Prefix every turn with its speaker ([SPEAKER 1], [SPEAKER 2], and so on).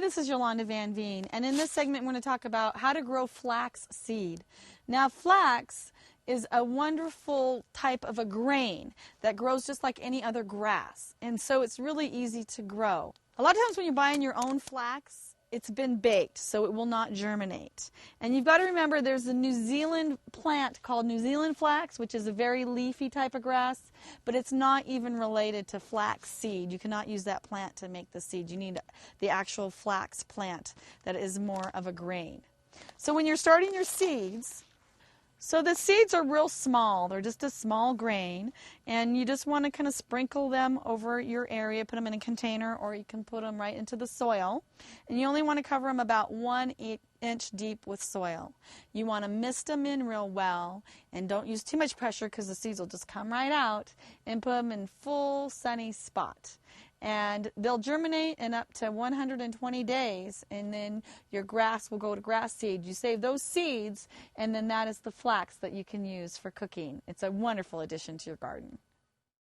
[SPEAKER 1] this is Yolanda Van Veen, and in this segment we're going to talk about how to grow flax seed. Now, flax is a wonderful type of a grain that grows just like any other grass, and so it's really easy to grow. A lot of times when you're buying your own flax, it's been baked, so it will not germinate. And you've got to remember there's a New Zealand plant called New Zealand flax, which is a very leafy type of grass, but it's not even related to flax seed. You cannot use that plant to make the seed. You need the actual flax plant that is more of a grain. So when you're starting your seeds, so the seeds are real small. They're just a small grain, and you just want to kind of sprinkle them over your area, put them in a container, or you can put them right into the soil. And you only want to cover them about 1 inch deep with soil. You want to mist them in real well, and don't use too much pressure because the seeds will just come right out, and put them in full sunny spot. And they'll germinate in up to 120 days, and then your grass will go to grass seed. You save those seeds, and then that is the flax that you can use for cooking. It's a wonderful addition to your garden.